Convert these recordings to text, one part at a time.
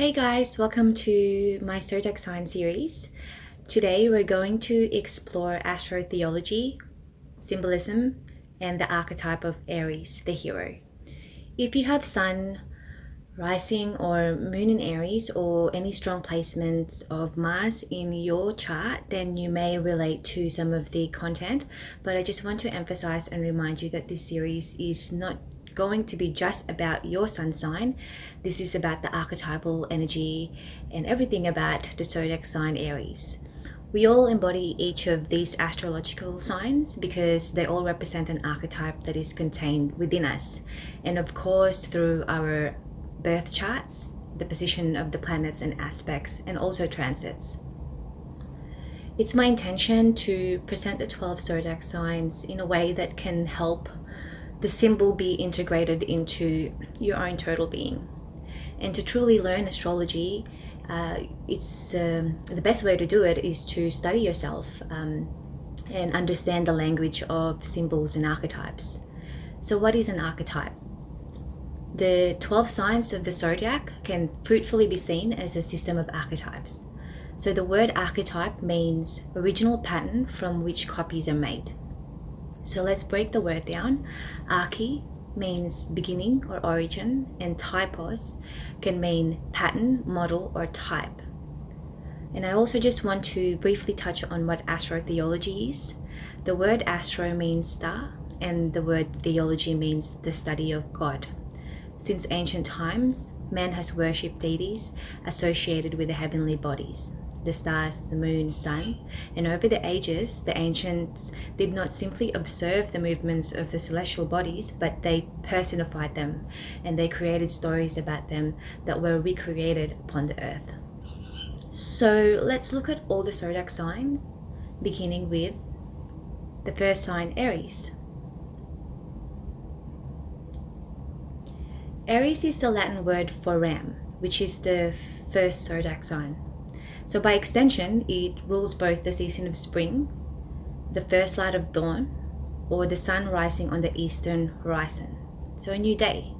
Hey guys, welcome to my Zodiac sign series. Today we're going to explore astrotheology, symbolism, and the archetype of Aries, the hero. If you have Sun, Rising, or Moon in Aries, or any strong placements of Mars in your chart, then you may relate to some of the content, but I just want to emphasize and remind you that this series is not going to be just about your sun sign. This is about the archetypal energy and everything about the zodiac sign Aries. We all embody each of these astrological signs because they all represent an archetype that is contained within us. And of course, through our birth charts, the position of the planets and aspects, and also transits. It's my intention to present the 12 zodiac signs in a way that can help the symbol be integrated into your own total being. And to truly learn astrology, the best way to do it is to study yourself and understand the language of symbols and archetypes. So what is an archetype? The 12 signs of the zodiac can fruitfully be seen as a system of archetypes. So the word archetype means original pattern from which copies are made. So let's break the word down. Arche means beginning or origin, and typos can mean pattern, model, or type. And I also just want to briefly touch on what astrotheology is. The word astro means star, and the word theology means the study of God. Since ancient times, man has worshipped deities associated with the heavenly bodies, the stars, the moon, sun, and over the ages, the ancients did not simply observe the movements of the celestial bodies, but they personified them, and they created stories about them that were recreated upon the earth. So let's look at all the zodiac signs, beginning with the first sign, Aries. Aries is the Latin word for ram, which is the first zodiac sign. So by extension, it rules both the season of spring, the first light of dawn, or the sun rising on the eastern horizon. So a new day.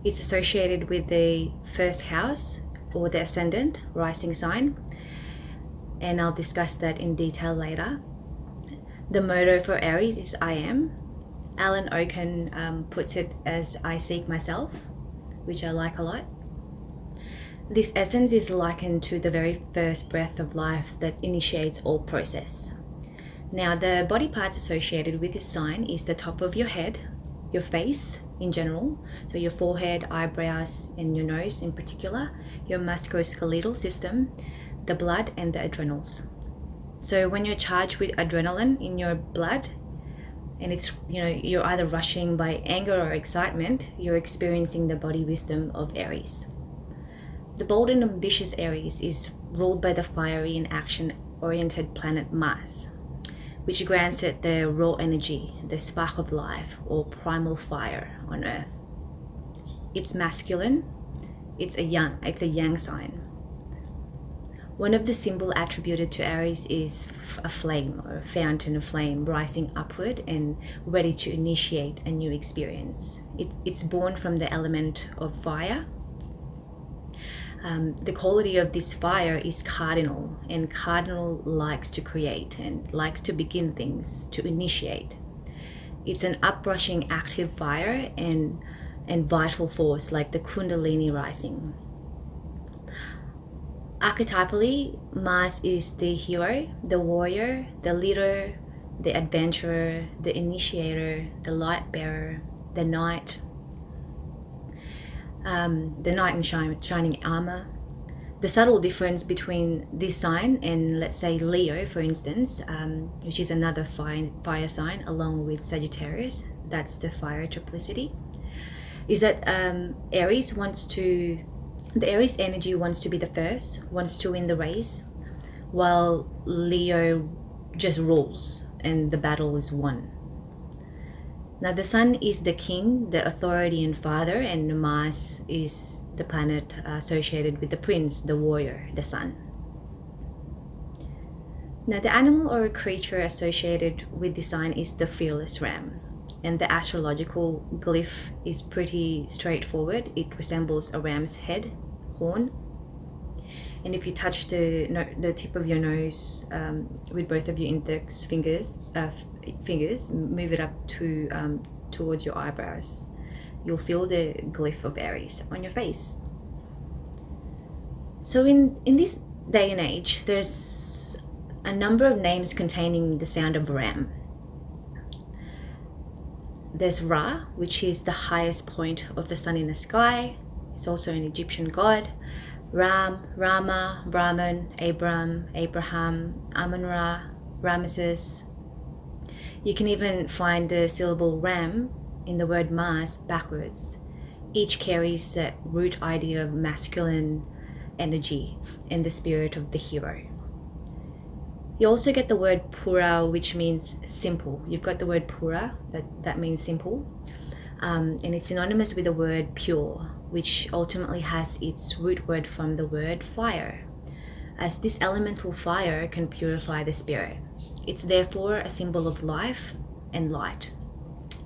It's associated with the first house or the ascendant rising sign, and I'll discuss that in detail later. The motto for Aries is I am. Alan Oken puts it as I seek myself, which I like a lot. This essence is likened to the very first breath of life that initiates all process. Now, the body parts associated with this sign is the top of your head, your face in general, so your forehead, eyebrows, and your nose in particular, your musculoskeletal system, the blood, and the adrenals. So when you're charged with adrenaline in your blood, and it's, you're either rushing by anger or excitement, you're experiencing the body wisdom of Aries. The bold and ambitious Aries is ruled by the fiery and action-oriented planet Mars, which grants it the raw energy, the spark of life, or primal fire on Earth. It's masculine, it's a yang sign. One of the symbols attributed to Aries is a flame, or a fountain of flame rising upward and ready to initiate a new experience. It's born from the element of fire. The quality of this fire is cardinal, and cardinal likes to create and likes to begin things, to initiate. It's an uprushing active fire and vital force, like the Kundalini rising. Archetypally, Mars is the hero, the warrior, the leader, the adventurer, the initiator, the light bearer, the knight in shining armor. The subtle difference between this sign and, let's say, Leo, for instance, which is another fire sign along with Sagittarius, that's the fire triplicity, is that the Aries energy wants to be the first, wants to win the race, while Leo just rules and the battle is won. Now, the sun is the king, the authority and father, and Mars is the planet associated with the prince, the warrior, the sun. Now, the animal or creature associated with the sign is the fearless ram, and the astrological glyph is pretty straightforward. It resembles a ram's head, horn, And if you touch the tip of your nose with both of your index fingers, move it up to towards your eyebrows, you'll feel the glyph of Aries on your face. So in this day and age, there's a number of names containing the sound of Ram. There's Ra, which is the highest point of the sun in the sky. It's also an Egyptian god. Ram, Rama, Brahman, Abram, Abraham, Amun-Ra, Ramesses. You can even find the syllable Ram in the word Mars backwards. Each carries the root idea of masculine energy and the spirit of the hero. You also get the word Pura, which means simple. You've got the word Pura, that means simple. And it's synonymous with the word pure, which ultimately has its root word from the word fire, as this elemental fire can purify the spirit. It's therefore a symbol of life and light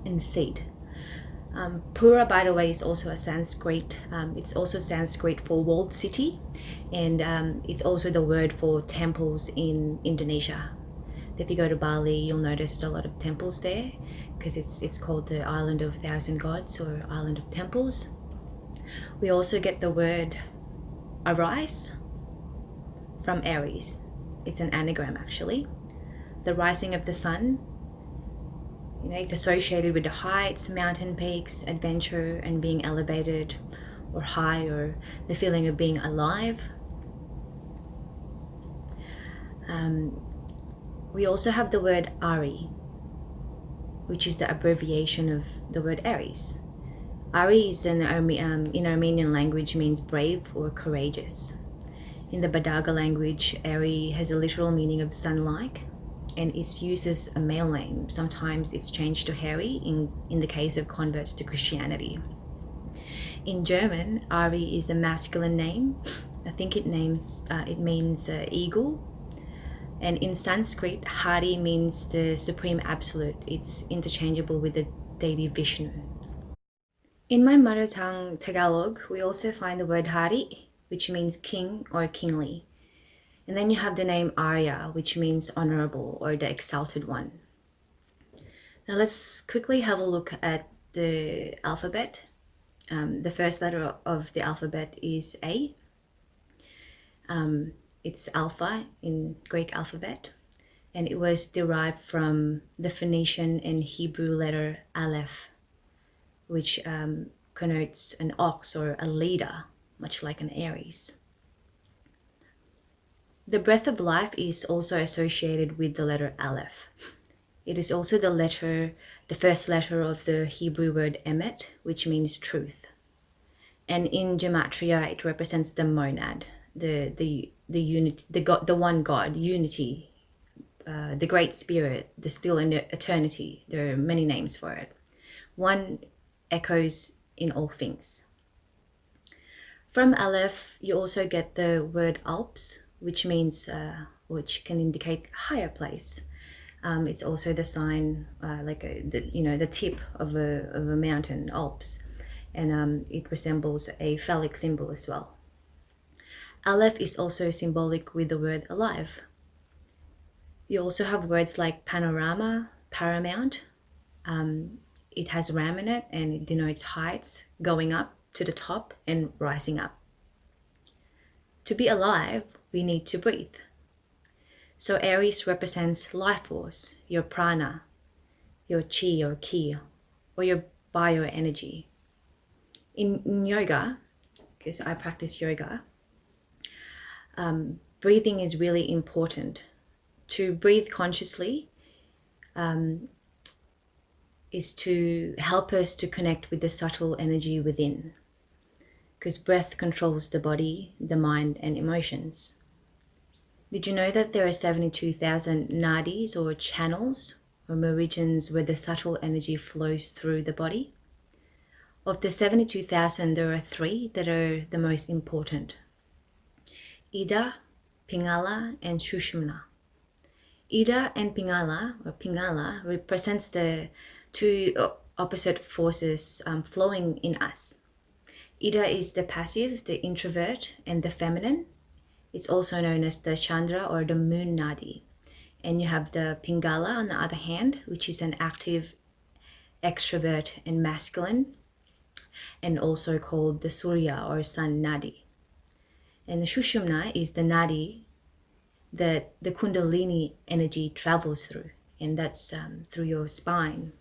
and seed. Pura, by the way, is also a Sanskrit. It's also Sanskrit for walled city, and it's also the word for temples in Indonesia. So if you go to Bali, you'll notice there's a lot of temples there, because it's called the Island of Thousand Gods, or Island of Temples. We also get the word Arise from Aries. It's an anagram, actually. The rising of the sun, it's associated with the heights, mountain peaks, adventure, and being elevated or high, or the feeling of being alive. We also have the word Ari, which is the abbreviation of the word Aries. Ari is in Armenian language means brave or courageous. In the Badaga language, Ari has a literal meaning of sun-like, and is used as a male name. Sometimes it's changed to Harry in the case of converts to Christianity. In German, Ari is a masculine name. I think it means eagle. And in Sanskrit, Hari means the supreme absolute. It's interchangeable with the deity Vishnu. In my mother tongue, Tagalog, we also find the word Hari, which means king or kingly. And then you have the name Arya, which means honorable or the exalted one. Now let's quickly have a look at the alphabet. The first letter of the alphabet is A. It's alpha in Greek alphabet, and it was derived from the Phoenician and Hebrew letter Aleph, which connotes an ox or a leader, much like an Aries. The breath of life is also associated with the letter Aleph. It is also the first letter of the Hebrew word emet, which means truth. And in gematria, it represents the monad, the unity, the one God, unity, the great spirit, the still in eternity. There are many names for it. One echoes in all things. From Aleph, you also get the word Alps, which means, which can indicate higher place. It's also the sign, the tip of a mountain, Alps, and it resembles a phallic symbol as well. Aleph is also symbolic with the word alive. You also have words like panorama, paramount. It has ram in it, and it denotes heights, going up to the top and rising up. To be alive, we need to breathe. So Aries represents life force, your prana, your chi or ki, or your bioenergy. In yoga, because I practice yoga, breathing is really important. To breathe consciously is to help us to connect with the subtle energy within, because breath controls the body, the mind, and emotions. Did you know that there are 72,000 nadis, or channels or meridians, where the subtle energy flows through the body? Of the 72,000, there are 3 that are the most important: Ida, Pingala, and Shushmana. Ida and Pingala, or Pingala, represents the 2 opposite forces flowing in us. Ida is the passive, the introvert, and the feminine, It's also known as the Chandra or the Moon Nadi. And you have the Pingala on the other hand, which is an active extrovert and masculine, and also called the Surya or Sun Nadi. And the Shushumna is the Nadi that the Kundalini energy travels through, and that's through your spine.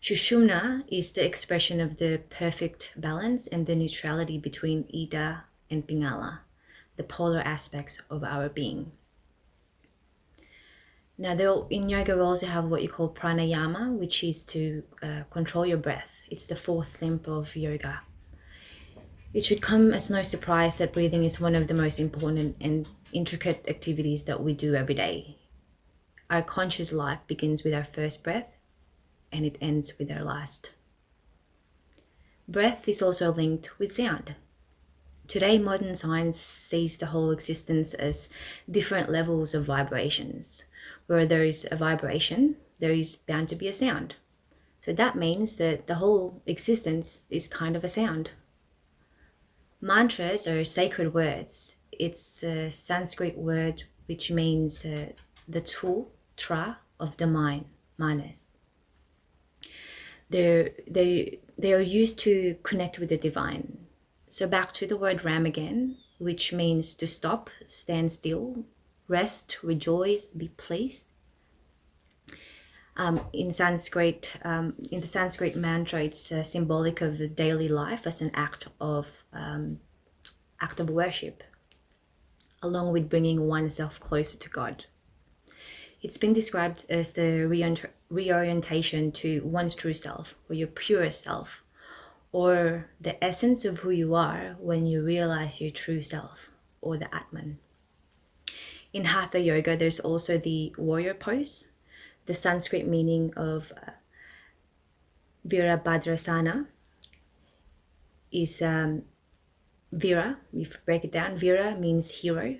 Shushumna is the expression of the perfect balance and the neutrality between Ida and Pingala, the polar aspects of our being. Now, in yoga, we also have what you call pranayama, which is to control your breath. It's the fourth limb of yoga. It should come as no surprise that breathing is one of the most important and intricate activities that we do every day. Our conscious life begins with our first breath, and it ends with our last. Breath is also linked with sound. Today, modern science sees the whole existence as different levels of vibrations. Where there is a vibration, there is bound to be a sound. So that means that the whole existence is kind of a sound. Mantras are sacred words. It's a Sanskrit word which means the tool, tra, of the mind, manas. They are used to connect with the divine. So back to the word ram again, which means to stop, stand still, rest, rejoice, be pleased. In the Sanskrit mantra, it's symbolic of the daily life as an act of worship, along with bringing oneself closer to God. It's been described as the reorientation to one's true self, or your purest self, or the essence of who you are when you realize your true self, or the Atman. In Hatha Yoga, there's also the warrior pose, the Sanskrit meaning of Virabhadrasana is Vira. If you break it down, Vira means hero,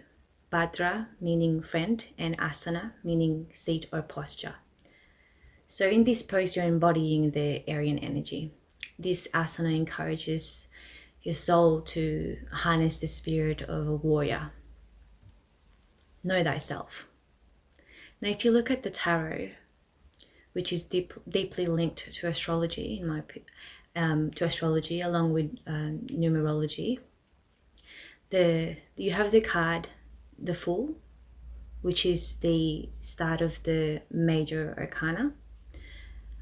Bhadra meaning friend, and Asana meaning seat or posture. So in this pose, you're embodying the Aryan energy. This asana encourages your soul to harness the spirit of a warrior. Know thyself. Now, if you look at the tarot, which is deeply linked to astrology, along with numerology, you have the card, the Fool, which is the start of the major arcana,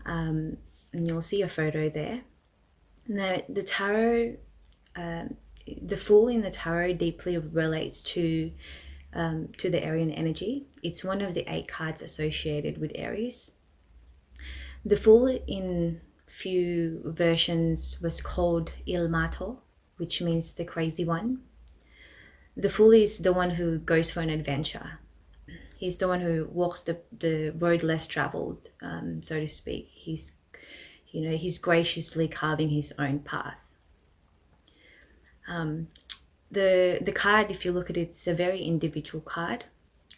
and you'll see a photo there. Now, the tarot, the Fool in the tarot deeply relates to the Aryan energy. It's one of the 8 cards associated with Aries. The Fool in few versions was called Il Matto, which means the crazy one. The Fool is the one who goes for an adventure. He's the one who walks the road less traveled, so to speak. He's graciously carving his own path. The card, if you look at it, it's a very individual card.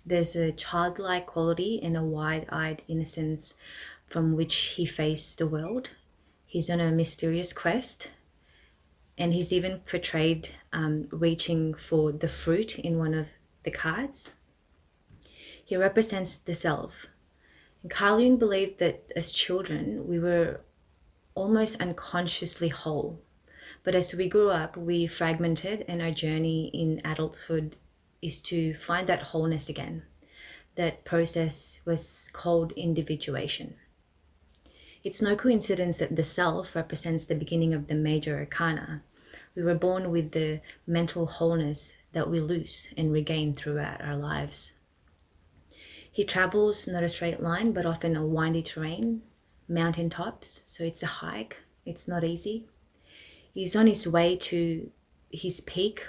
There's a childlike quality and a wide-eyed innocence from which he faced the world. He's on a mysterious quest, and he's even portrayed reaching for the fruit in one of the cards. He represents the self. And Carl Jung believed that as children, we were almost unconsciously whole. But as we grew up, we fragmented, and our journey in adulthood is to find that wholeness again. That process was called individuation. It's no coincidence that the self represents the beginning of the major arcana. We were born with the mental wholeness that we lose and regain throughout our lives. He travels not a straight line, but often a windy terrain, mountain tops, so it's a hike. It's not easy. He's on his way to his peak,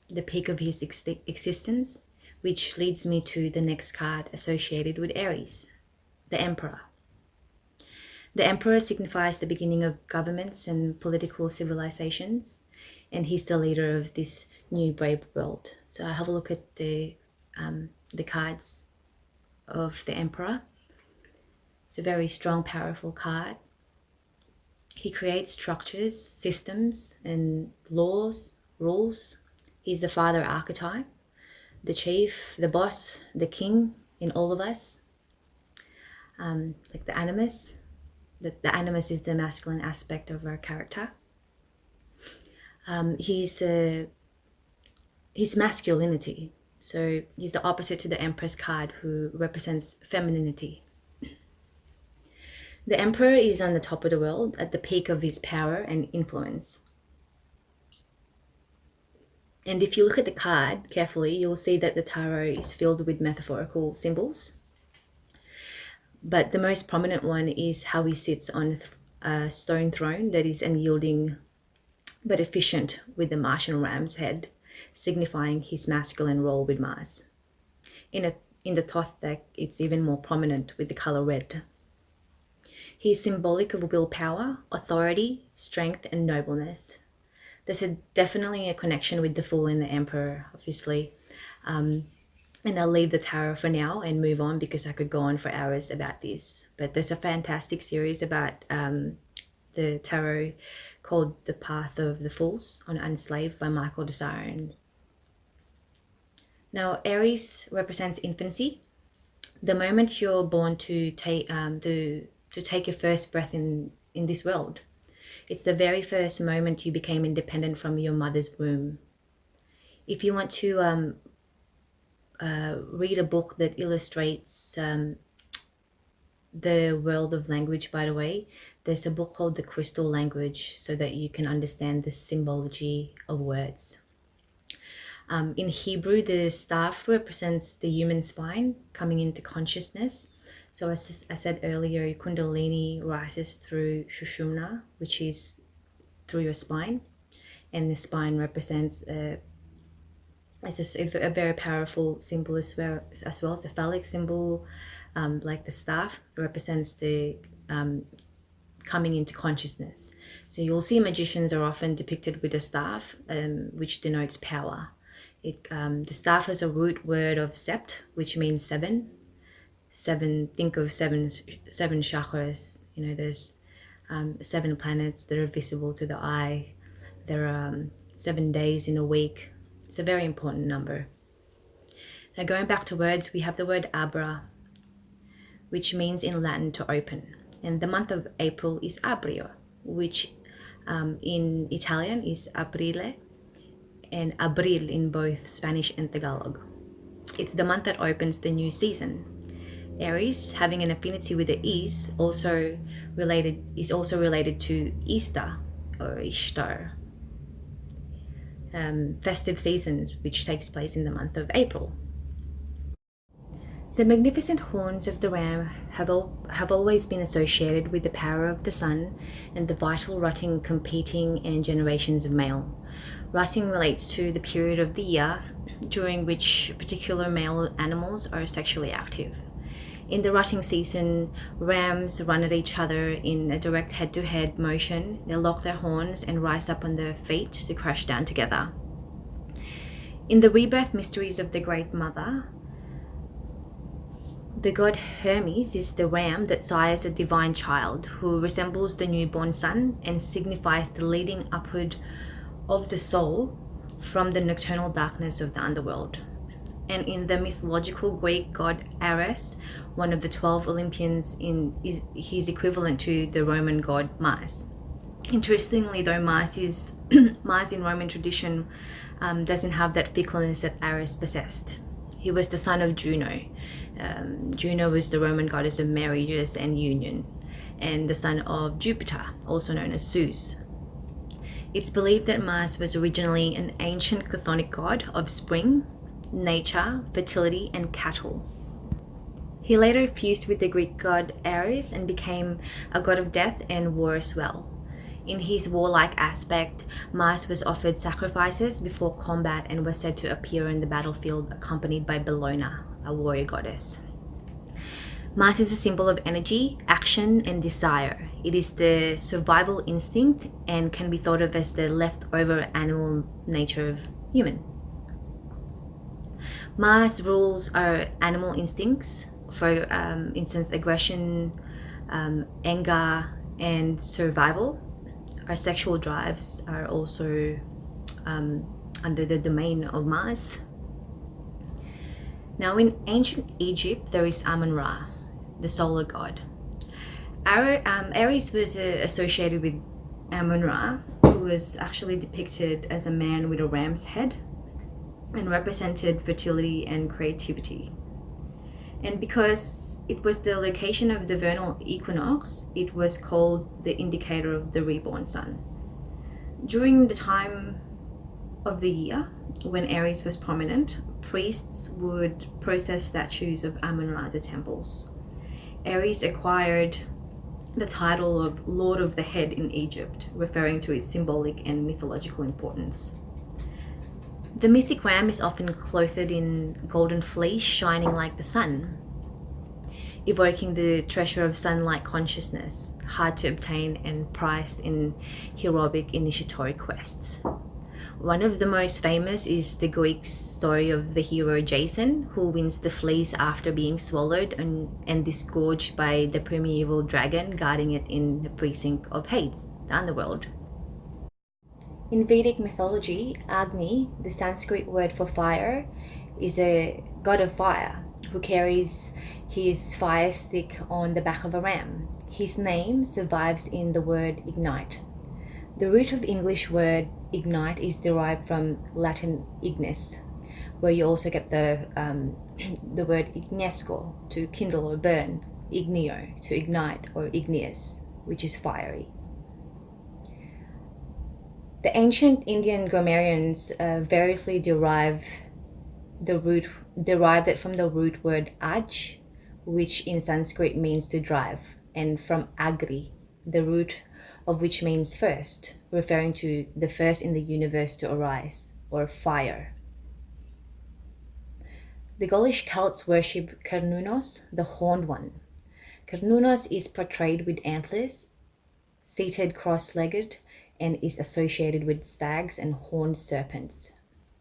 the peak of his existence, which leads me to the next card associated with Aries, the Emperor. The Emperor signifies the beginning of governments and political civilizations, and he's the leader of this new brave world. So I have a look at the cards of the Emperor. It's a very strong, powerful card. He creates structures, systems, and laws, rules. He's the father archetype, the chief, the boss, the king in all of us. Like the animus. The animus is the masculine aspect of our character. He's masculinity. So he's the opposite to the Empress card, who represents femininity. The Emperor is on the top of the world, at the peak of his power and influence. And if you look at the card carefully, you'll see that the tarot is filled with metaphorical symbols. But the most prominent one is how he sits on a stone throne that is unyielding but efficient, with the Martian ram's head, signifying his masculine role with Mars. In the Thoth deck, it's even more prominent with the color red. He's symbolic of willpower, authority, strength, and nobleness. There's definitely a connection with the Fool and the Emperor, obviously. And I'll leave the tarot for now and move on, because I could go on for hours about this. But there's a fantastic series about the tarot called The Path of the Fools on Unslaved by Michael Desire. Now, Aries represents infancy. The moment you're born to take your first breath in this world. It's the very first moment you became independent from your mother's womb. If you want to read a book that illustrates the world of language, by the way, there's a book called The Crystal Language, so that you can understand the symbology of words. In Hebrew, the staff represents the human spine coming into consciousness. So as I said earlier, Kundalini rises through Shushumna, which is through your spine. And the spine represents a very powerful symbol as well. It's a phallic symbol, like the staff represents the coming into consciousness. So you'll see magicians are often depicted with a staff, which denotes power. The staff has a root word of sept, which means seven. Think of seven chakras. You know, there's 7 planets that are visible to the eye. There are 7 days in a week. It's a very important number. Now, going back to words, we have the word abra, which means in Latin to open. And the month of April is Abrio, which in Italian is Aprile, and Abril in both Spanish and Tagalog. It's the month that opens the new season. Aries, having an affinity with the East, is also related to Easter or Ishtar, festive seasons, which takes place in the month of April. The magnificent horns of the ram have always been associated with the power of the sun and the vital rutting, competing, and generations of male. Rutting relates to the period of the year during which particular male animals are sexually active. In the rutting season, rams run at each other in a direct head-to-head motion. They lock their horns and rise up on their feet to crash down together. In the rebirth mysteries of the Great Mother, the god Hermes is the ram that sires a divine child who resembles the newborn sun and signifies the leading upward of the soul from the nocturnal darkness of the underworld. And in the mythological Greek god Ares, one of the 12 Olympians, he's equivalent to the Roman god Mars. Interestingly, though, Mars in Roman tradition doesn't have that fickleness that Ares possessed. He was the son of Juno. Juno was the Roman goddess of marriages and union, and the son of Jupiter, also known as Zeus. It's believed that Mars was originally an ancient chthonic god of spring, nature, fertility, and cattle. He later fused with the Greek god Ares and became a god of death and war as well. In his warlike aspect, Mars was offered sacrifices before combat and was said to appear in the battlefield accompanied by Bellona, a warrior goddess. Mars is a symbol of energy, action, and desire. It is the survival instinct and can be thought of as the leftover animal nature of human. Mars rules our animal instincts, for instance, aggression, anger, and survival. Our sexual drives are also under the domain of Mars. Now, in ancient Egypt, there is Amun-Ra, the solar god. Aries was associated with Amun-Ra, who was actually depicted as a man with a ram's head and represented fertility and creativity. And because it was the location of the vernal equinox, it was called the indicator of the reborn sun. During the time of the year when Aries was prominent, priests would process statues of Amun-Ra to temples. Aries acquired the title of Lord of the Head in Egypt, referring to its symbolic and mythological importance. The mythic ram is often clothed in golden fleece shining like the sun, evoking the treasure of sunlight consciousness, hard to obtain and prized in heroic initiatory quests. One of the most famous is the Greek story of the hero Jason, who wins the fleece after being swallowed and disgorged by the primeval dragon guarding it in the precinct of Hades, the underworld. In Vedic mythology, Agni, the Sanskrit word for fire, is a god of fire who carries his fire stick on the back of a ram. His name survives in the word ignite. The root of English word ignite is derived from Latin ignis, where you also get the word ignesco, to kindle or burn, ignio, to ignite, or igneous, which is fiery. The ancient Indian grammarians variously derived it from the root word aj, which in Sanskrit means to drive, and from agri, the root of which means first, referring to the first in the universe to arise, or fire. The Gaulish Celts worship Cernunnos, the horned one. Cernunnos is portrayed with antlers, seated cross-legged, and is associated with stags and horned serpents.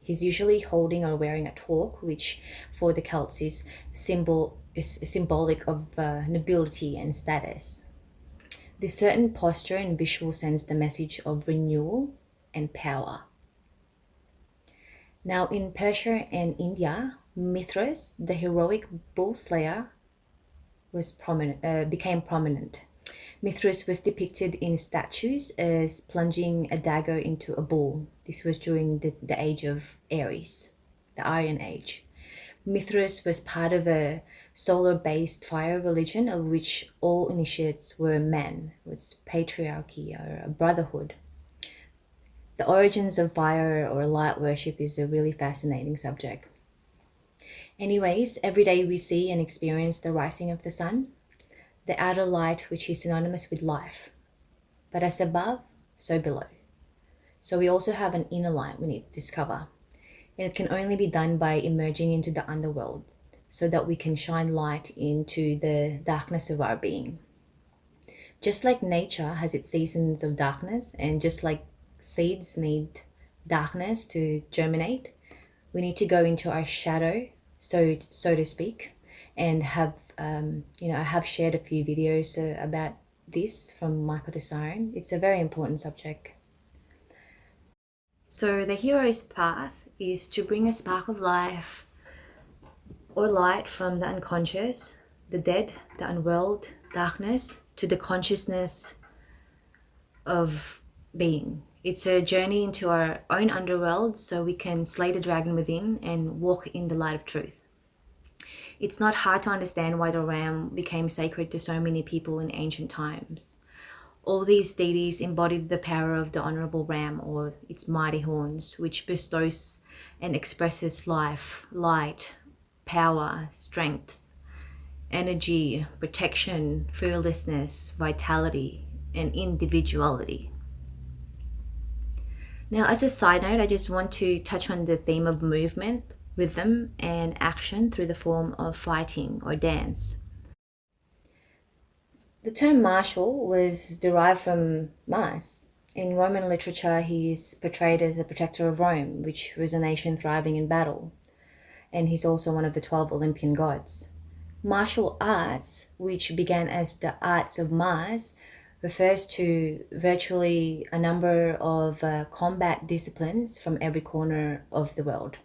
He's usually holding or wearing a torque, which for the Celts is symbolic of nobility and status. This certain posture and visual sends the message of renewal and power. Now, in Persia and India, Mithras, the heroic bull slayer, became prominent. Mithras was depicted in statues as plunging a dagger into a bull. This was during the age of Aries, the Aryan age. Mithras was part of a solar-based fire religion of which all initiates were men. It's patriarchy or a brotherhood. The origins of fire or light worship is a really fascinating subject. Anyways, every day we see and experience the rising of the sun, the outer light, which is synonymous with life. But as above, so below. So we also have an inner light we need to discover. And it can only be done by emerging into the underworld so that we can shine light into the darkness of our being. Just like nature has its seasons of darkness, and just like seeds need darkness to germinate, we need to go into our shadow, so to speak, and have, I have shared a few videos about this from Michael de Siren. It's a very important subject. So the hero's path is to bring a spark of life or light from the unconscious, the dead, the unworld, darkness, to the consciousness of being. It's a journey into our own underworld so we can slay the dragon within and walk in the light of truth. It's not hard to understand why the ram became sacred to so many people in ancient times. All these deities embodied the power of the honorable ram or its mighty horns, which bestows and expresses life, light, power, strength, energy, protection, fearlessness, vitality, and individuality. Now, as a side note, I just want to touch on the theme of movement, rhythm, and action through the form of fighting or dance. The term martial was derived from Mars. In Roman literature, he is portrayed as a protector of Rome, which was a nation thriving in battle. And he's also one of the 12 Olympian gods. Martial arts, which began as the arts of Mars, refers to virtually a number of combat disciplines from every corner of the world.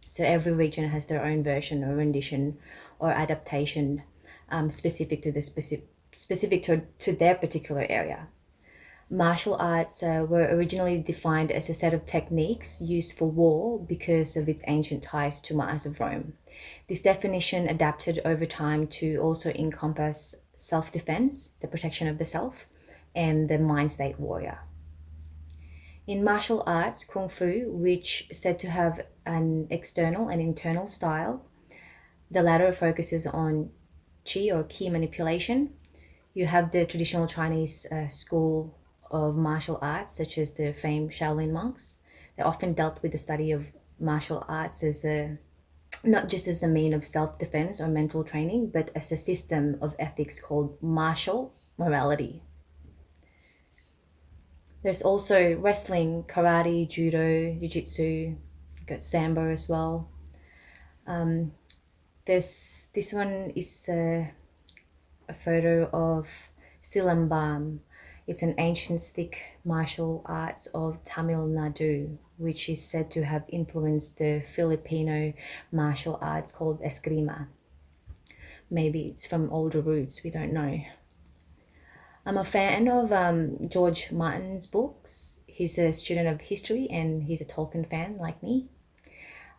So every region has their own version or rendition or adaptation specific to the specific to their particular area. Martial arts were originally defined as a set of techniques used for war because of its ancient ties to Mars of Rome. This definition adapted over time to also encompass self-defense, the protection of the self, and the mind-state warrior. In martial arts, Kung Fu, which is said to have an external and internal style, the latter focuses on qi or key manipulation. You have the traditional Chinese school of martial arts, such as the famed Shaolin monks. They often dealt with the study of martial arts as not just as a mean of self-defense or mental training, but as a system of ethics called martial morality. There's also wrestling, karate, judo, jiu-jitsu, got sambo as well. This one is a photo of Silambam. It's an ancient Sikh martial arts of Tamil Nadu, which is said to have influenced the Filipino martial arts called Eskrima. Maybe it's from older roots, we don't know. I'm a fan of George Martin's books. He's a student of history and he's a Tolkien fan like me.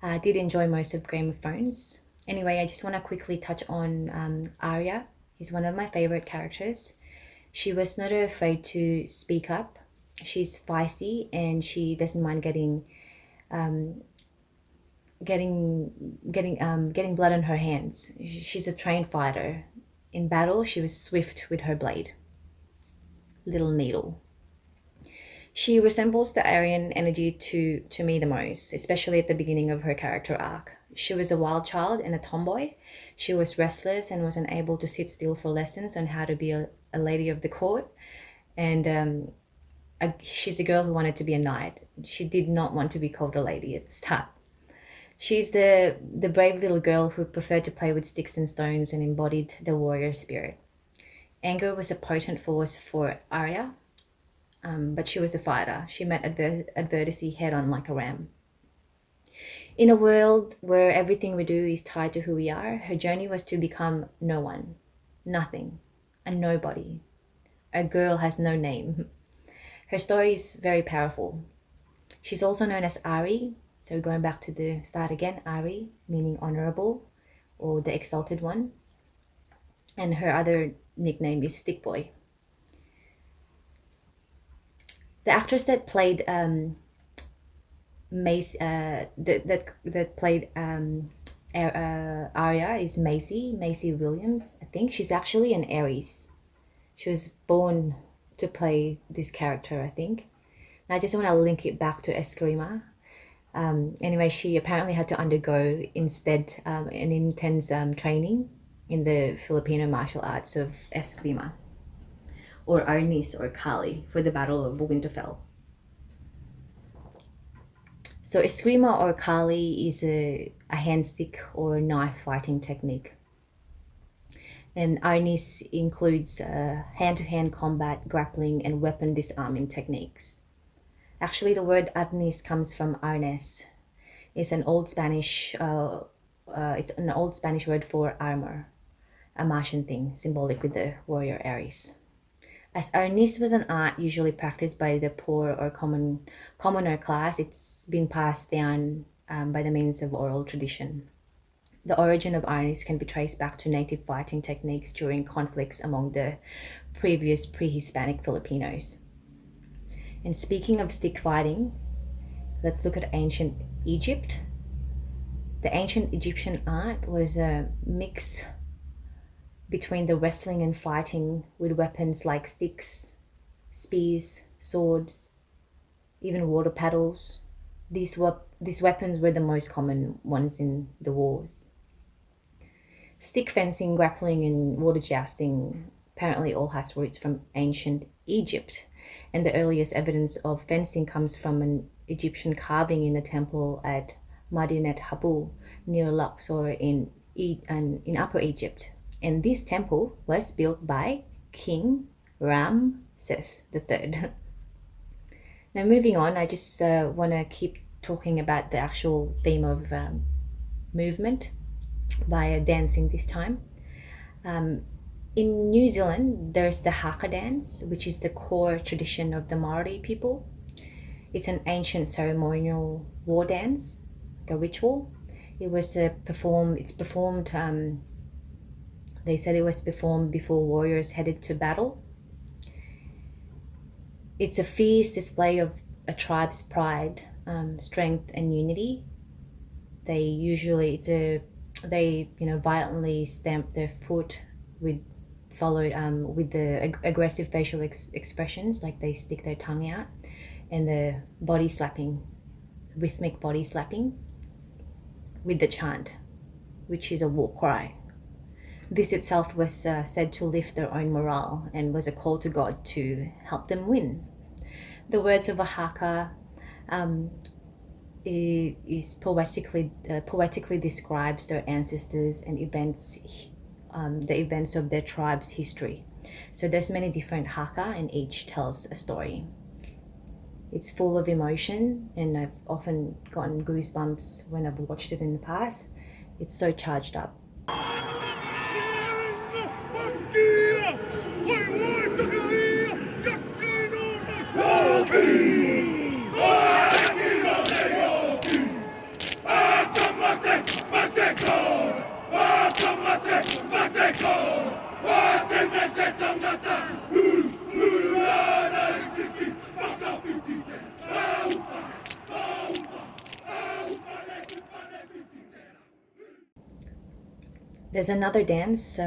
I did enjoy most of Game of Thrones. Anyway, I just want to quickly touch on Arya. He's one of my favorite characters. She was not afraid to speak up. She's feisty and she doesn't mind getting blood on her hands. She's a trained fighter. In battle, she was swift with her blade. Little needle. She resembles the Aryan energy to me the most, especially at the beginning of her character arc. She was a wild child and a tomboy. She was restless and was unable to sit still for lessons on how to be a lady of the court. And she's a girl who wanted to be a knight. She did not want to be called a lady at the start. She's the brave little girl who preferred to play with sticks and stones and embodied the warrior spirit. Anger was a potent force for Arya, but she was a fighter. She met adversity head on like a ram. In a world where everything we do is tied to who we are, her journey was to become no one, nothing, a nobody. A girl has no name. Her story is very powerful. She's also known as Ari, so going back to the start again, Ari, meaning honorable or the exalted one. And her other nickname is Stick Boy. The actress that played Arya is Maisie Williams. I think she's actually an Aries. She was born to play this character, I think. And I just want to link it back to Eskrima. Anyway, she apparently had to undergo instead an intense training in the Filipino martial arts of Eskrima, or Arnis or Kali, for the Battle of Winterfell. So Eskrima or Kali is a hand stick or knife fighting technique. And Arnis includes hand-to-hand combat, grappling, and weapon disarming techniques. Actually, the word Arnis comes from Arnes. It's an old Spanish word for armor, a Martian thing, symbolic with the warrior Aries. As Arnis was an art usually practiced by the poor or commoner class, it's been passed down by the means of oral tradition. The origin of Arnis can be traced back to native fighting techniques during conflicts among the previous pre-Hispanic Filipinos. And speaking of stick fighting, let's look at ancient Egypt. The ancient Egyptian art was a mix between the wrestling and fighting with weapons like sticks, spears, swords, even water paddles. These weapons were the most common ones in the wars. Stick fencing, grappling, and water jousting apparently all has roots from ancient Egypt, and the earliest evidence of fencing comes from an Egyptian carving in a temple at Medinet Habu near Luxor in Upper Egypt. And this temple was built by King Ram says the third. Now moving on, I just want to keep talking about the actual theme of movement by dancing this time. In New Zealand, there's the Haka dance, which is the core tradition of the Maori people. It's an ancient ceremonial war dance, like a ritual. It's performed, they said it was performed before warriors headed to battle. It's a fierce display of a tribe's pride, strength, and unity. They violently stamp their foot with the aggressive facial expressions, like they stick their tongue out, and the body slapping, rhythmic body slapping with the chant, which is a war cry. This itself was said to lift their own morale and was a call to God to help them win. The words of a Haka is poetically describes their ancestors and events, the events of their tribe's history. So there's many different Haka, and each tells a story. It's full of emotion, and I've often gotten goosebumps when I've watched it in the past. It's so charged up. There's another dance,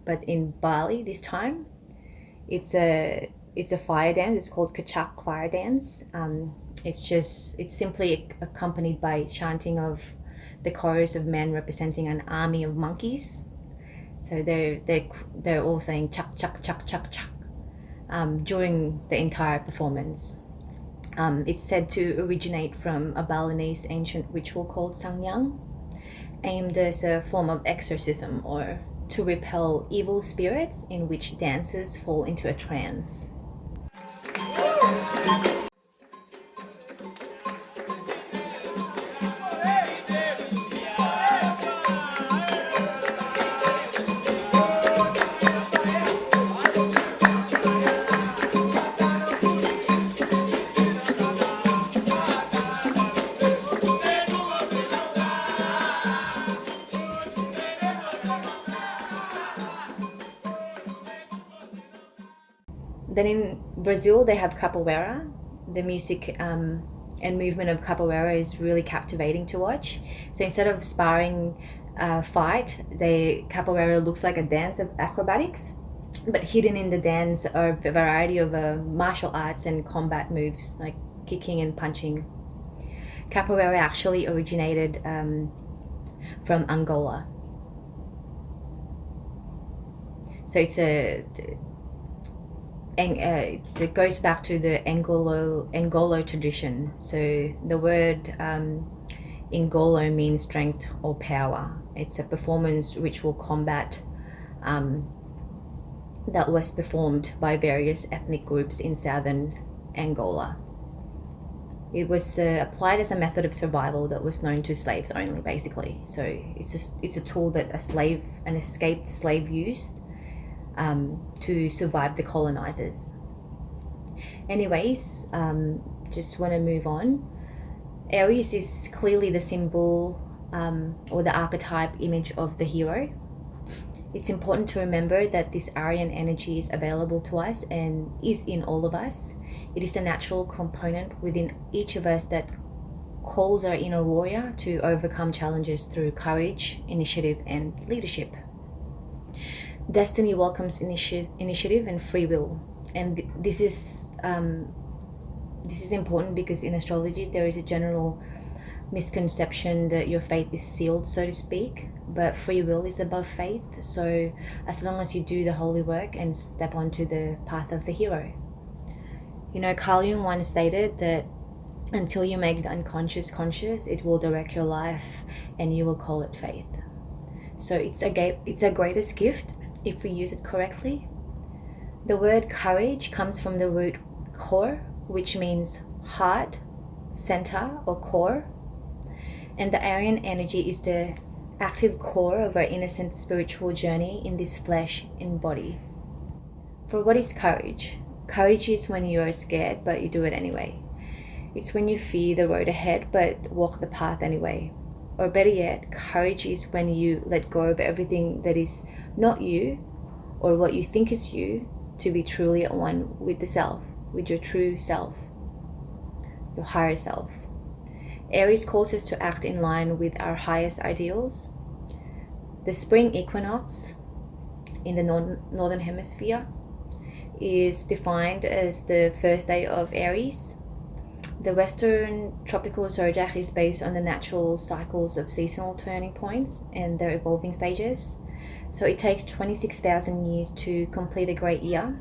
but in Bali this time. It's a fire dance. It's called Kecak fire dance. It's simply accompanied by chanting of the chorus of men representing an army of monkeys. So they're all saying chak chak chak chak chak during the entire performance. It's said to originate from a Balinese ancient ritual called Sangyang, aimed as a form of exorcism or to repel evil spirits, in which dancers fall into a trance. Then in Brazil, they have Capoeira. The music and movement of Capoeira is really captivating to watch. So instead of sparring fight, Capoeira looks like a dance of acrobatics, but hidden in the dance are a variety of martial arts and combat moves, like kicking and punching. Capoeira actually originated from Angola. So it goes back to the Angolo tradition. So the word Angolo means strength or power. It's a performance ritual combat that was performed by various ethnic groups in southern Angola. It was applied as a method of survival that was known to slaves only, basically. So it's a tool that an escaped slave used to survive the colonizers. Anyways, just want to move on. Aries is clearly the symbol or the archetype image of the hero. It's important to remember that this Aryan energy is available to us and is in all of us. It is a natural component within each of us that calls our inner warrior to overcome challenges through courage, initiative, and leadership. Destiny welcomes initiative and free will, and this is important because in astrology there is a general misconception that your fate is sealed, so to speak, but free will is above faith. So as long as you do the holy work and step onto the path of the hero. Carl Jung once stated that until you make the unconscious conscious, it will direct your life and you will call it faith. So it's a greatest gift if we use it correctly. The word courage comes from the root core, which means heart, center, or core. And the Aryan energy is the active core of our innocent spiritual journey in this flesh and body. For what is courage? Courage is when you are scared, but you do it anyway. It's when you fear the road ahead, but walk the path anyway. Or better yet, courage is when you let go of everything that is not you or what you think is you to be truly at one with the self, with your true self, your higher self. Aries calls us to act in line with our highest ideals. The spring equinox in the northern hemisphere is defined as the first day of Aries. The Western tropical zodiac is based on the natural cycles of seasonal turning points and their evolving stages. So it takes 26,000 years to complete a great year.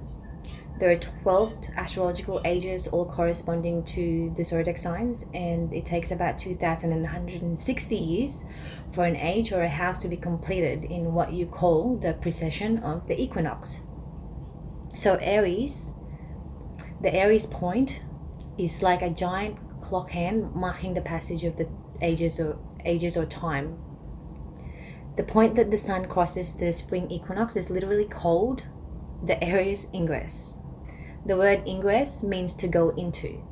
There are 12 astrological ages, all corresponding to the zodiac signs, and it takes about 2,160 years for an age or a house to be completed in what you call the precession of the equinox. So Aries, the Aries point, is like a giant clock hand marking the passage of the ages or time. The point that the sun crosses the spring equinox is literally called the Aries ingress. The word ingress means to go into.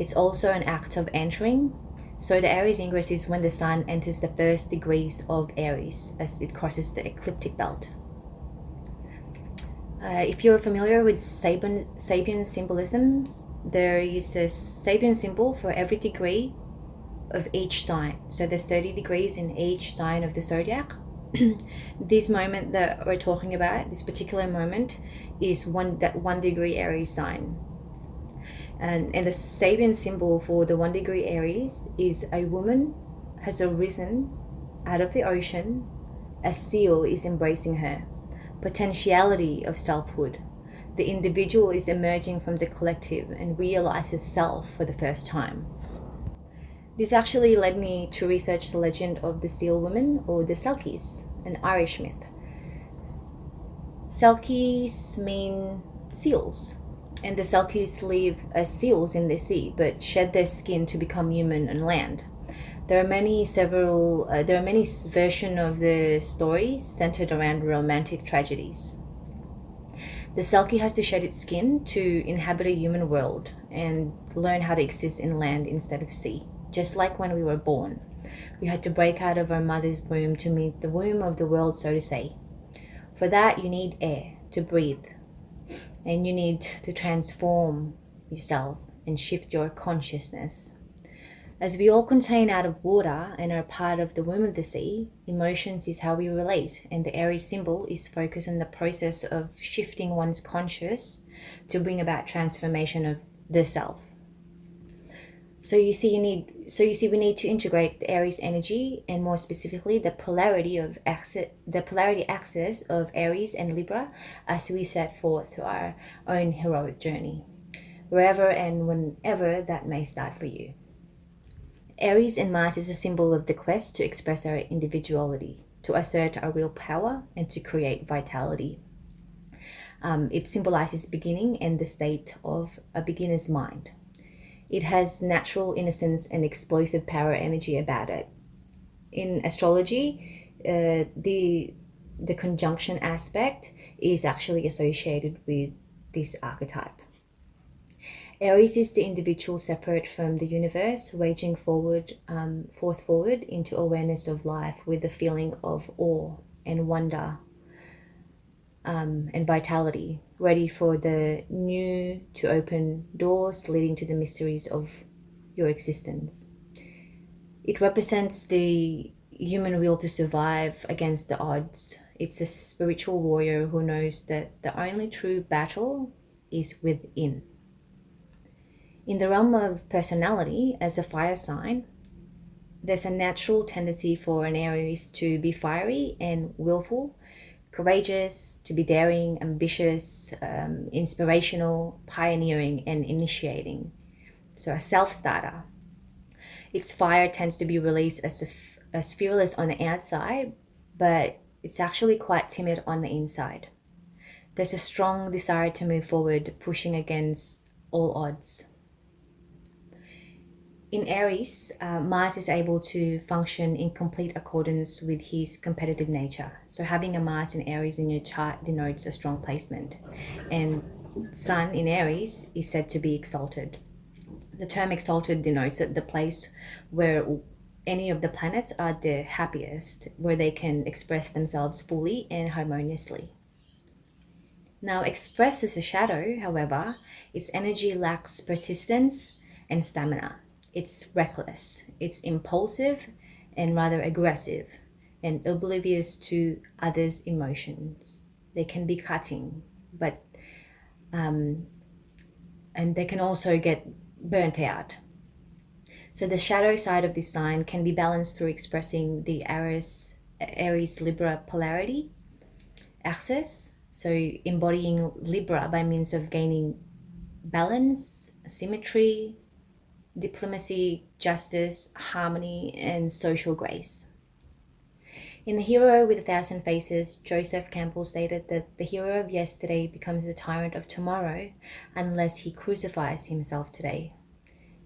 It's also an act of entering. So the Aries ingress is when the sun enters the first degrees of Aries as it crosses the ecliptic belt. If you're familiar with Sabian symbolisms, there is a Sabian symbol for every degree of each sign. So there's 30 degrees in each sign of the zodiac. This moment that we're talking about, this particular moment, is that 1 degree Aries sign. And the Sabian symbol for the 1 degree Aries is a woman has arisen out of the ocean. A seal is embracing her. Potentiality of selfhood. The individual is emerging from the collective and realizes self for the first time. This actually led me to research the legend of the seal woman, or the Selkies, an Irish myth. Selkies mean seals, and the Selkies live as seals in the sea, but shed their skin to become human on land. There are many versions of the story centered around romantic tragedies. The Selkie has to shed its skin to inhabit a human world and learn how to exist in land instead of sea. Just like when we were born, we had to break out of our mother's womb to meet the womb of the world, so to say. For that, you need air to breathe, and you need to transform yourself and shift your consciousness. As we all contain out of water and are part of the womb of the sea, emotions is how we relate, and the Aries symbol is focused on the process of shifting one's conscious to bring about transformation of the self. So you see, we need to integrate the Aries energy, and more specifically, the polarity axis of Aries and Libra as we set forth through our own heroic journey, wherever and whenever that may start for you. Aries and Mars is a symbol of the quest to express our individuality, to assert our real power, and to create vitality. It symbolizes beginning and the state of a beginner's mind. It has natural innocence and explosive power energy about it. In astrology, the conjunction aspect is actually associated with this archetype. Aries is the individual separate from the universe, raging forward into awareness of life with a feeling of awe and wonder and vitality, ready for the new to open doors leading to the mysteries of your existence. It represents the human will to survive against the odds. It's the spiritual warrior who knows that the only true battle is within. In the realm of personality, as a fire sign, there's a natural tendency for an Aries to be fiery and willful, courageous, to be daring, ambitious, inspirational, pioneering, and initiating. So a self-starter. Its fire tends to be released as fearless on the outside, but it's actually quite timid on the inside. There's a strong desire to move forward, pushing against all odds. In Aries, Mars is able to function in complete accordance with his competitive nature. So having a Mars in Aries in your chart denotes a strong placement. And Sun in Aries is said to be exalted. The term exalted denotes that the place where any of the planets are the happiest, where they can express themselves fully and harmoniously. Now, expressed as a shadow, however, its energy lacks persistence and stamina. It's reckless, it's impulsive and rather aggressive, and oblivious to others' emotions. They can be cutting, but and they can also get burnt out. So the shadow side of this sign can be balanced through expressing the Aries-Libra polarity axis, so embodying Libra by means of gaining balance, symmetry, diplomacy, justice, harmony, and social grace. In The Hero with a Thousand Faces, Joseph Campbell stated that the hero of yesterday becomes the tyrant of tomorrow unless he crucifies himself today.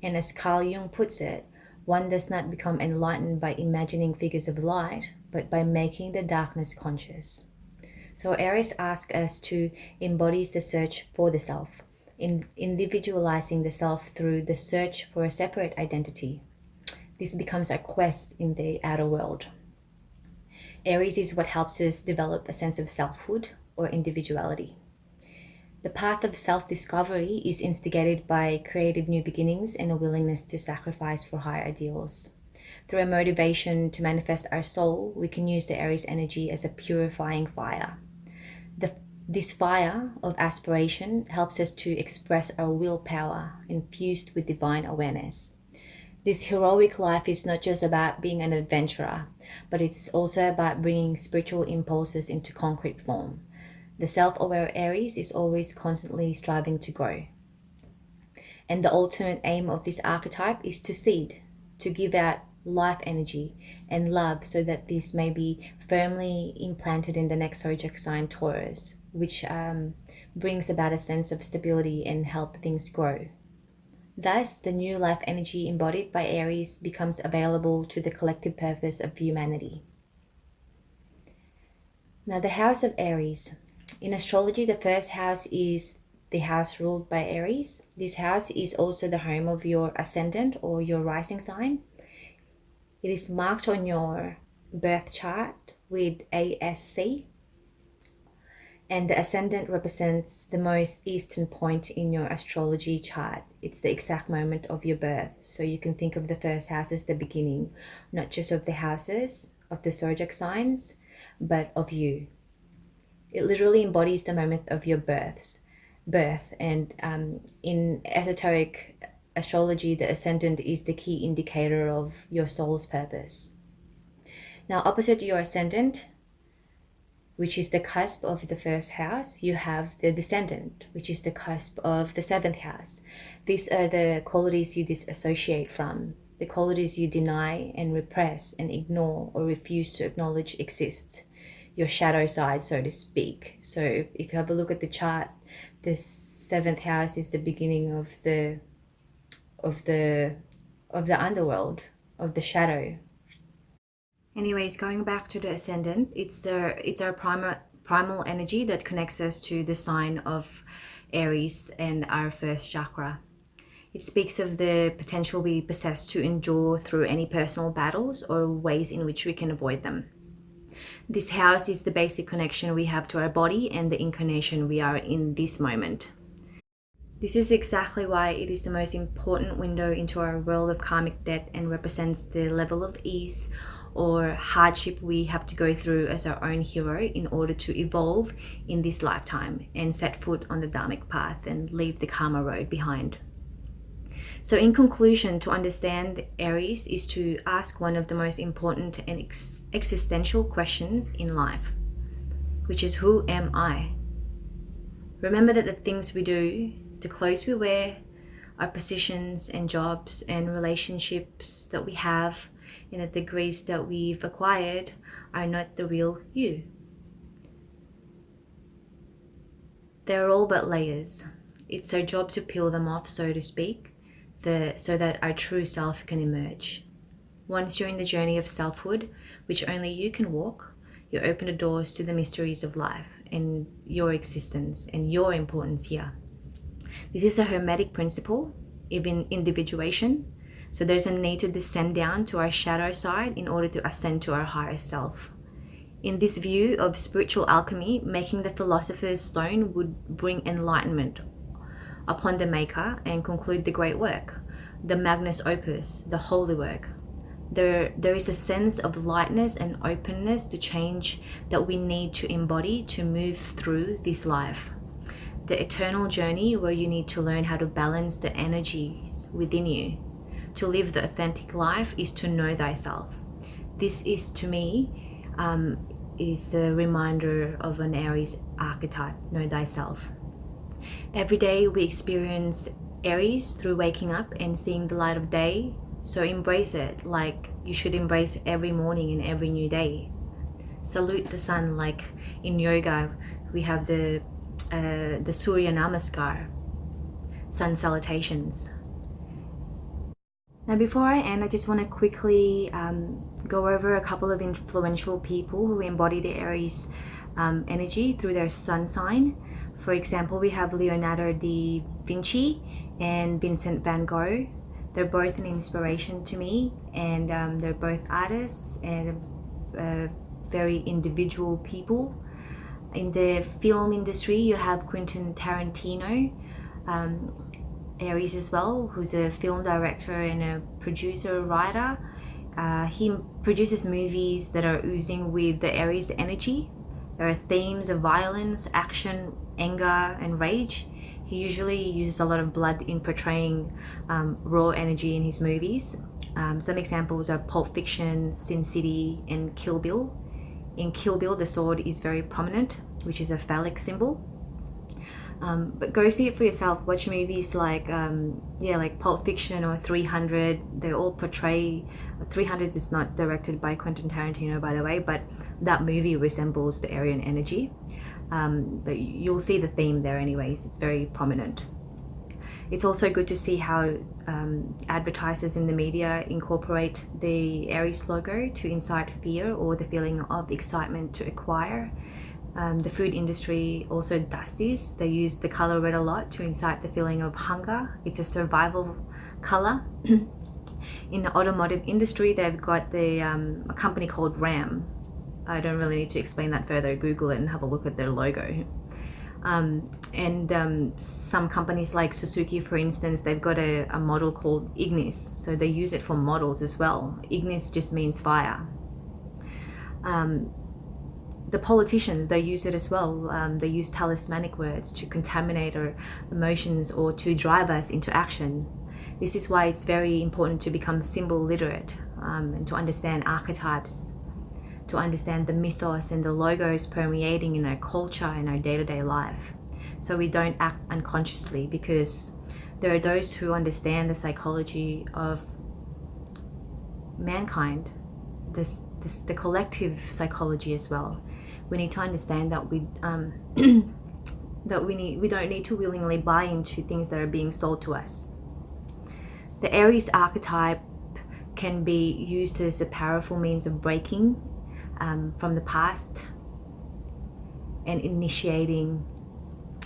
And as Carl Jung puts it, one does not become enlightened by imagining figures of light, but by making the darkness conscious. So Aries asks us to embody the search for the self, individualizing the self through the search for a separate identity. This becomes our quest in the outer world. Aries is what helps us develop a sense of selfhood or individuality. The path of self-discovery is instigated by creative new beginnings and a willingness to sacrifice for higher ideals. Through a motivation to manifest our soul, we can use the Aries energy as a purifying fire. This fire of aspiration helps us to express our willpower infused with divine awareness. This heroic life is not just about being an adventurer, but it's also about bringing spiritual impulses into concrete form. The self-aware Aries is always constantly striving to grow. And the ultimate aim of this archetype is to seed, to give out life energy and love so that this may be firmly implanted in the next zodiac sign Taurus, which brings about a sense of stability and help things grow. Thus, the new life energy embodied by Aries becomes available to the collective purpose of humanity. Now, the house of Aries. In astrology, the first house is the house ruled by Aries. This house is also the home of your ascendant or your rising sign. It is marked on your birth chart with ASC, and the ascendant represents the most eastern point in your astrology chart. It's the exact moment of your birth. So you can think of the first house as the beginning, not just of the houses of the zodiac signs, but of you. It literally embodies the moment of your birth. And in esoteric astrology, the ascendant is the key indicator of your soul's purpose. Now, opposite your ascendant, which is the cusp of the first house, you have the descendant, which is the cusp of the seventh house. These are the qualities you disassociate from, the qualities you deny and repress and ignore or refuse to acknowledge exist. Your shadow side, so to speak. So if you have a look at the chart, the seventh house is the beginning of the underworld, of the shadow. Anyways, going back to the ascendant, it's our primal energy that connects us to the sign of Aries and our first chakra. It speaks of the potential we possess to endure through any personal battles or ways in which we can avoid them. This house is the basic connection we have to our body and the incarnation we are in this moment. This is exactly why it is the most important window into our world of karmic debt and represents the level of ease or hardship we have to go through as our own hero in order to evolve in this lifetime and set foot on the dharmic path and leave the karma road behind. So in conclusion, to understand Aries is to ask one of the most important and existential questions in life, which is, who am I? Remember that the things we do, the clothes we wear, our positions and jobs and relationships that we have, and the degrees that we've acquired are not the real you. They're all but layers. It's our job to peel them off, so to speak, so that our true self can emerge. Once you're in the journey of selfhood, which only you can walk, you open the doors to the mysteries of life and your existence and your importance here. This is a hermetic principle, even individuation. So there's a need to descend down to our shadow side in order to ascend to our higher self. In this view of spiritual alchemy, making the philosopher's stone would bring enlightenment upon the maker and conclude the great work, the magnus opus, the holy work. There is a sense of lightness and openness to change that we need to embody to move through this life. The eternal journey where you need to learn how to balance the energies within you. To live the authentic life is to know thyself. This is, to me, is a reminder of an Aries archetype, know thyself. Every day we experience Aries through waking up and seeing the light of day. So embrace it like you should embrace every morning and every new day. Salute the sun like in yoga we have the Surya Namaskar, sun salutations. Now before I end, I just want to quickly go over a couple of influential people who embody the Aries energy through their sun sign. For example, we have Leonardo da Vinci and Vincent van Gogh. They're both an inspiration to me, and they're both artists and very individual people. In the film industry, you have Quentin Tarantino, Aries as well, who's a film director and a producer, writer. He produces movies that are oozing with the Aries energy. There are themes of violence, action, anger, and rage. He usually uses a lot of blood in portraying raw energy in his movies. Some examples are Pulp Fiction, Sin City, and Kill Bill. In Kill Bill, the sword is very prominent, which is a phallic symbol. But go see it for yourself. Watch movies like Pulp Fiction or 300. They all portray. 300 is not directed by Quentin Tarantino, by the way, but that movie resembles the Aryan energy. But you'll see the theme there anyways. It's very prominent. It's also good to see how advertisers in the media incorporate the Aries logo to incite fear or the feeling of excitement to acquire. The food industry also does this. They use the color red a lot to incite the feeling of hunger. It's a survival color. In the automotive industry, they've got a company called Ram. I don't really need to explain that further. Google it and have a look at their logo. Some companies like Suzuki, for instance, they've got a model called Ignis. So they use it for models as well. Ignis just means fire. The politicians, they use it as well. They use talismanic words to contaminate our emotions or to drive us into action. This is why it's very important to become symbol literate and to understand archetypes, to understand the mythos and the logos permeating in our culture and our day-to-day life. So we don't act unconsciously, because there are those who understand the psychology of mankind, the collective psychology as well. We need to understand that we don't need to willingly buy into things that are being sold to us. The Aries archetype can be used as a powerful means of breaking from the past and initiating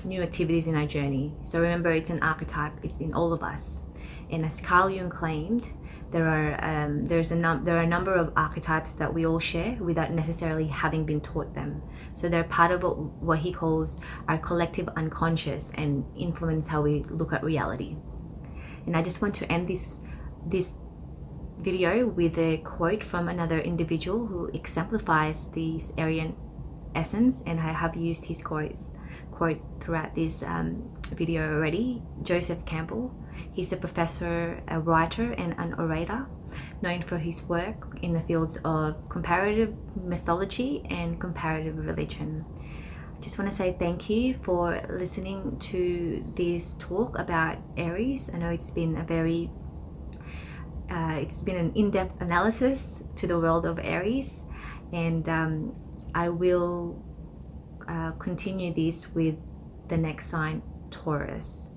new activities in our journey. So remember, it's an archetype, it's in all of us. And as Carl Jung claimed, there are a number of archetypes that we all share without necessarily having been taught them. So they're part of what he calls our collective unconscious and influence how we look at reality. And I just want to end this video with a quote from another individual who exemplifies this Aryan essence, and I have used his quote throughout this video already. Joseph Campbell. He's a professor, a writer, and an orator, known for his work in the fields of comparative mythology and comparative religion. I just want to say thank you for listening to this talk about Aries. I know it's been an in-depth analysis to the world of Aries, and I will continue this with the next sign, Taurus.